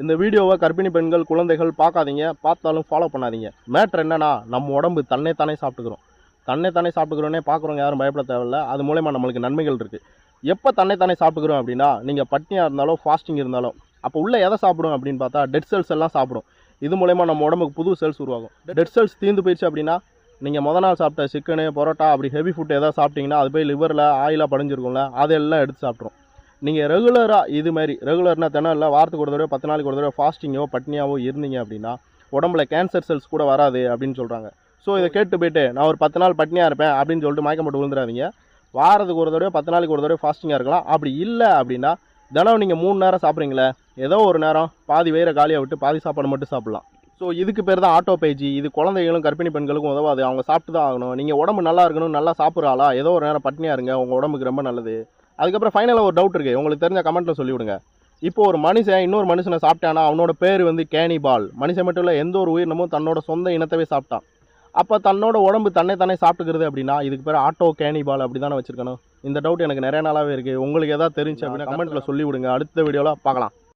இந்த வீடியோவை கர்ப்பிணி பெண்கள் குழந்தைகள் பார்க்காதீங்க, பார்த்தாலும் ஃபாலோ பண்ணாதீங்க. மேட்ரு என்னன்னா, நம்ம உடம்பு தன்னை சாப்பிட்டுக்கிறோம். தன்னை சாப்பிட்டுக்கிறோன்னே பார்க்குறவங்க யாரும் பயப்பட தேவையில்ல. அது மூலமா நம்மளுக்கு நன்மைகள் இருக்குது. எப்போ தன்னை சாப்பிட்டுக்கிறோம் அப்படின்னா, நீங்கள் பட்னியாக இருந்தாலும் ஃபாஸ்டிங் இருந்தாலும் அப்போ உள்ள எதை சாப்பிடும் அப்படின்னு பார்த்தா டெட் செல்ஸ் எல்லாம் சாப்பிடும். இது மூலமா நம்ம உடம்புக்கு புது செல்ஸ் உருவாகும். டெட் செல்ஸ் தீர்ந்து போயிடுச்சு அப்படின்னா, நீங்கள் முத நாள் சாப்பிட்ட சிக்கனு பரோட்டா அப்படி ஹெவி ஃபுட் எதாவது சாப்பிட்டீங்கன்னா அது போய் லிவரில் ஆயிலாக படிஞ்சிருக்கும்ல, அதெல்லாம் எடுத்து சாப்பிட்ரும். நீங்கள் ரெகுலராக இது மாதிரி ரெகுலர்னா தினம் இல்லை, வாரத்துக்கு ஒரு தடவை 10 நாளைக்கு ஒரு தடவை ஃபாஸ்டிங்கோ பட்னியாவோ இருந்தீங்க அப்படின்னா உடம்புல கேன்சர் செல்ஸ் கூட வராது அப்படின்னு சொல்கிறாங்க. ஸோ இதை கேட்டு போய்ட்டு நான் ஒரு 10 நாள் பட்னியாக இருப்பேன் அப்படின்னு சொல்லிட்டு மயக்கம் போட்டு விழுந்துடாதீங்க. வாரத்துக்கு ஒரு தடவை 10 நாளைக்கு ஒரு தடவை ஃபாஸ்டிங்காக இருக்கலாம். அப்படி இல்லை அப்படின்னா தினம் நீங்கள் 3 நேரம் சாப்பிட்றீங்களே, ஏதோ ஒரு நேரம் பாதி வயிறை காலியாக விட்டு பாதி சாப்பாடு மட்டும் சாப்பிட்லாம். ஸோ இதுக்கு பேர் தான் ஆட்டோபேஜி. இது குழந்தைகளும் கர்ப்பிணி பெண்களுக்கும் உதவாது. அவங்க சாப்பிட்டு தான் ஆகணும். நீங்கள் உடம்பு நல்லா இருக்கணும், நல்லா சாப்பிட்றாளா, ஏதோ ஒரு நேரம் பட்னியாக இருங்க, உங்கள் உடம்புக்கு ரொம்ப நல்லது. அதுக்கப்புறம் ஃபைனலாக ஒரு டவுட் இருக்குது, உங்களுக்கு தெரிஞ்ச கமெண்ட்டில் சொல்லிவிடுங்க. இப்போ ஒரு மனுஷன் இன்னொரு மனுஷனை சாப்பிட்டானா அவனோட பேர் வந்து கேனிபால். மனுஷன் மட்டும் இல்லை, எந்த ஒரு உயிரினமும் தன்னோட சொந்த இனத்தவே சாப்பிட்டான். அப்போ தன்னோட உடம்பு தானே சாப்பிட்டுக்கிறது அப்படின்னா இதுக்கு பேர் ஆட்டோ கேனிபால் அப்படி தானே வச்சுருக்கணும். இந்த டவுட் எனக்கு நிறைய நாளாகவே இருக்குது. உங்களுக்கு எதாவது தெரிஞ்சு அப்படின்னா கமெண்ட்டில் சொல்லிவிடுங்க. அடுத்த வீடியோவில் பார்க்கலாம்.